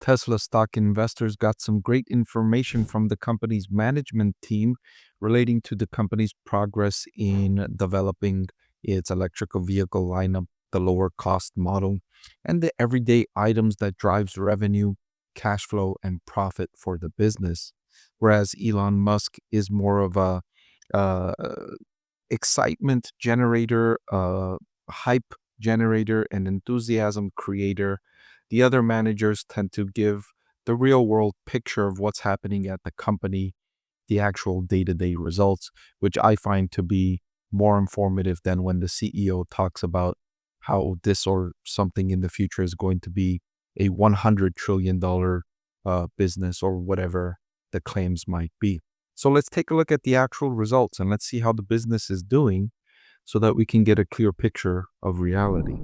Tesla stock investors got some great information from the company's management team relating to the company's progress in developing its electrical vehicle lineup, the lower cost model, and the everyday items that drives revenue, cash flow, and profit for the business. Whereas Elon Musk is more of a uh, excitement generator, hype generator, and enthusiasm creator. The other managers tend to give the real world picture of what's happening at the company, the actual day to day results, which I find to be more informative than when the CEO talks about how this or something in the future is going to be a $100 trillion business or whatever the claims might be. So let's take a look at the actual results and let's see how the business is doing so that we can get a clear picture of reality.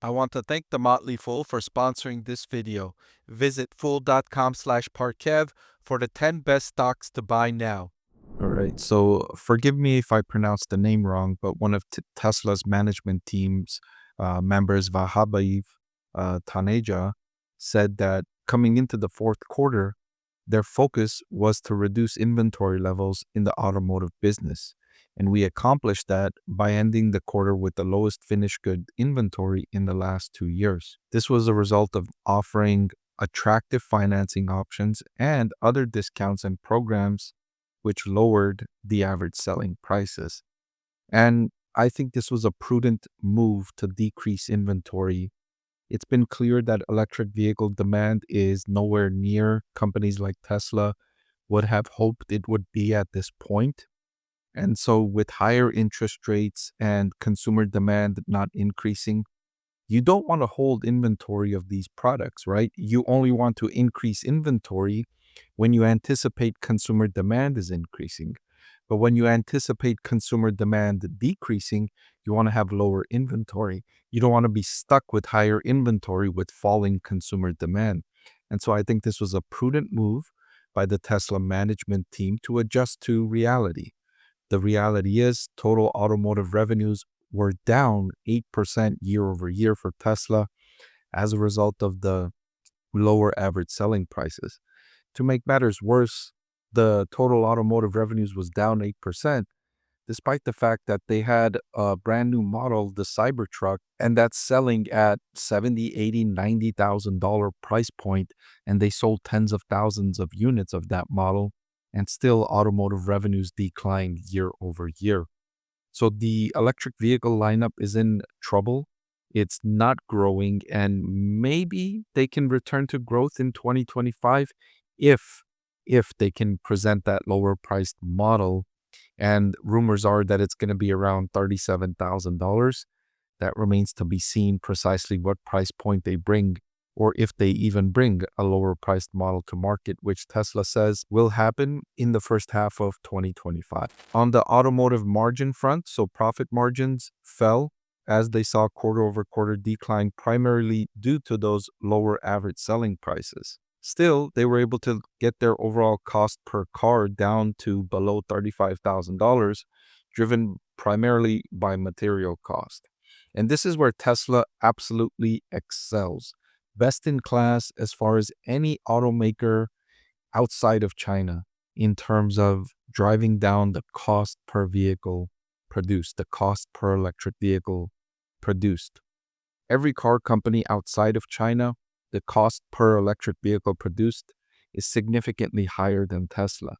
I want to thank the Motley Fool for sponsoring this video. Visit fool.com/Parkev for the 10 best stocks to buy now. All right. So forgive me if I pronounce the name wrong, but one of Tesla's management team's members, Vahabayev Taneja, said that coming into the fourth quarter, their focus was to reduce inventory levels in the automotive business. And we accomplished that by ending the quarter with the lowest finished good inventory in the last 2 years. This was a result of offering attractive financing options and other discounts and programs which lowered the average selling prices. And I think this was a prudent move to decrease inventory. It's been clear that electric vehicle demand is nowhere near companies like Tesla would have hoped it would be at this point. And so, with higher interest rates and consumer demand not increasing, you don't want to hold inventory of these products, right? You only want to increase inventory when you anticipate consumer demand is increasing. But when you anticipate consumer demand decreasing, you want to have lower inventory. You don't want to be stuck with higher inventory with falling consumer demand. And so I think this was a prudent move by the Tesla management team to adjust to reality. The reality is total automotive revenues were down 8% year over year for Tesla as a result of the lower average selling prices. To make matters worse, the total automotive revenues was down 8%, despite the fact that they had a brand new model, the Cybertruck, and that's selling at 70, 80, $90,000 price point, and they sold tens of thousands of units of that model, and still automotive revenues declined year over year. So the electric vehicle lineup is in trouble. It's not growing, and maybe they can return to growth in 2025 if if they can present that lower priced model. And rumors are that it's going to be around $37,000. That remains to be seen precisely what price point they bring, or if they even bring a lower priced model to market, which Tesla says will happen in the first half of 2025. On the automotive margin front, so profit margins fell as they saw quarter over quarter decline, primarily due to those lower average selling prices. Still, they were able to get their overall cost per car down to below $35,000, driven primarily by material cost. And this is where Tesla absolutely excels. Best in class as far as any automaker outside of China in terms of driving down the cost per vehicle produced, the cost per electric vehicle produced. Every car company outside of China, the cost per electric vehicle produced is significantly higher than Tesla.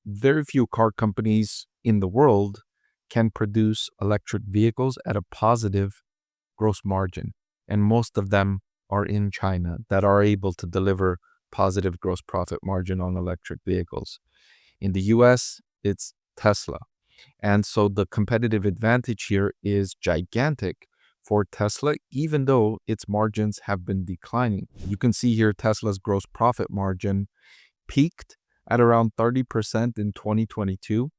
Very few car companies in the world can produce electric vehicles at a positive gross margin, and most of them are in China that are able to deliver positive gross profit margin on electric vehicles. In the US, it's Tesla. And so the competitive advantage here is gigantic for Tesla, even though its margins have been declining. You can see here Tesla's gross profit margin peaked at around 30% in 2022.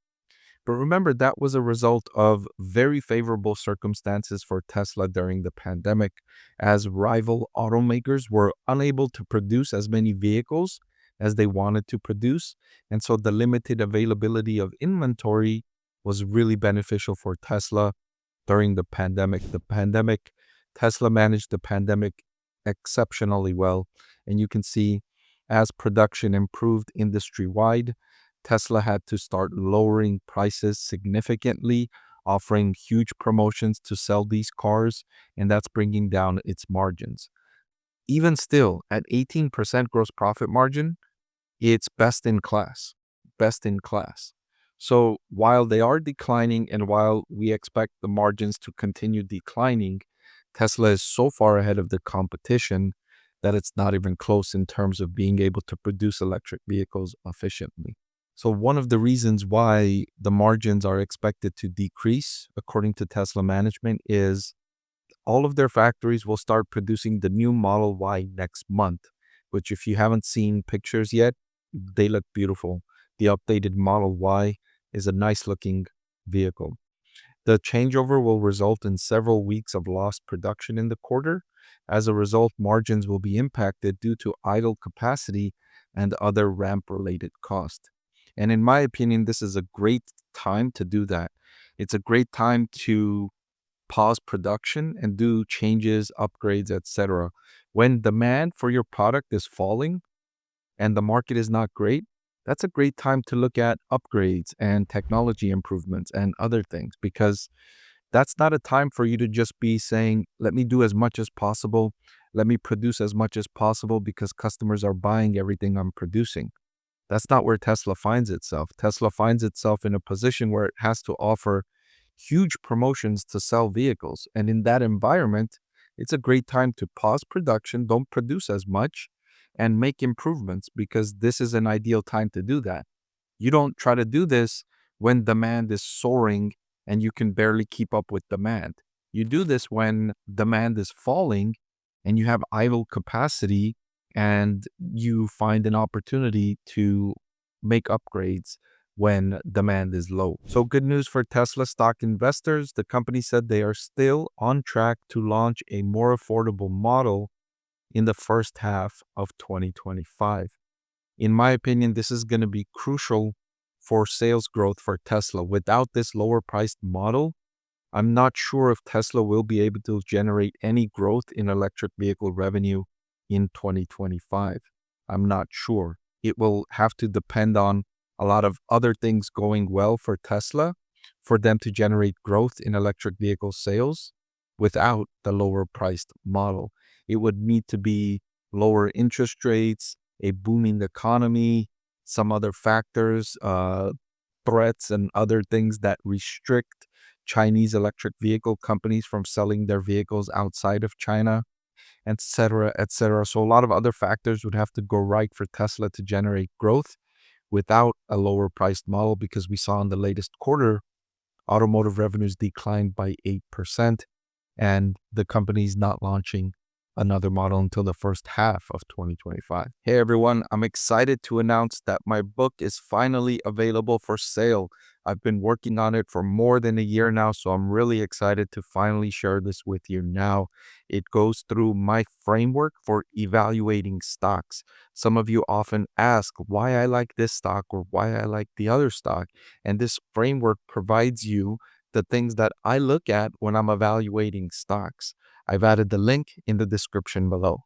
But remember, that was a result of very favorable circumstances for Tesla during the pandemic, as rival automakers were unable to produce as many vehicles as they wanted to produce. And so the limited availability of inventory was really beneficial for Tesla during the pandemic. Tesla managed the pandemic exceptionally well. And you can see as production improved industry-wide, Tesla had to start lowering prices significantly, offering huge promotions to sell these cars, and that's bringing down its margins. Even still, at 18% gross profit margin, it's best in class. Best in class. So while they are declining and while we expect the margins to continue declining, Tesla is so far ahead of the competition that it's not even close in terms of being able to produce electric vehicles efficiently. So one of the reasons why the margins are expected to decrease, according to Tesla management, is all of their factories will start producing the new Model Y next month, which if you haven't seen pictures yet, they look beautiful. The updated Model Y is a nice looking vehicle. The changeover will result in several weeks of lost production in the quarter. As a result, margins will be impacted due to idle capacity and other ramp related costs. And in my opinion, this is a great time to do that. It's a great time to pause production and do changes, upgrades, etc. When demand for your product is falling and the market is not great, that's a great time to look at upgrades and technology improvements and other things, because that's not a time for you to just be saying, let me do as much as possible. Let me produce as much as possible because customers are buying everything I'm producing. That's not where Tesla finds itself. Tesla finds itself in a position where it has to offer huge promotions to sell vehicles. And in that environment, it's a great time to pause production, don't produce as much, and make improvements, because this is an ideal time to do that. You don't try to do this when demand is soaring and you can barely keep up with demand. You do this when demand is falling and you have idle capacity and you find an opportunity to make upgrades when demand is low. So good news for Tesla stock investors. The company said they are still on track to launch a more affordable model in the first half of 2025. In my opinion, this is going to be crucial for sales growth for Tesla. Without this lower priced model, I'm not sure if Tesla will be able to generate any growth in electric vehicle revenue in 2025. I'm not sure. It will have to depend on a lot of other things going well for Tesla for them to generate growth in electric vehicle sales without the lower priced model. It would need to be lower interest rates, a booming economy, some other factors, threats, and other things that restrict Chinese electric vehicle companies from selling their vehicles outside of China, etc., etc. So a lot of other factors would have to go right for Tesla to generate growth without a lower priced model, because we saw in the latest quarter, automotive revenues declined by 8%, and the company's not launching another model until the first half of 2025. Hey everyone, I'm excited to announce that my book is finally available for sale. I've been working on it for more than a year now, so I'm really excited to finally share this with you now. It goes through my framework for evaluating stocks. Some of you often ask why I like this stock or why I like the other stock, and this framework provides you the things that I look at when I'm evaluating stocks. I've added the link in the description below.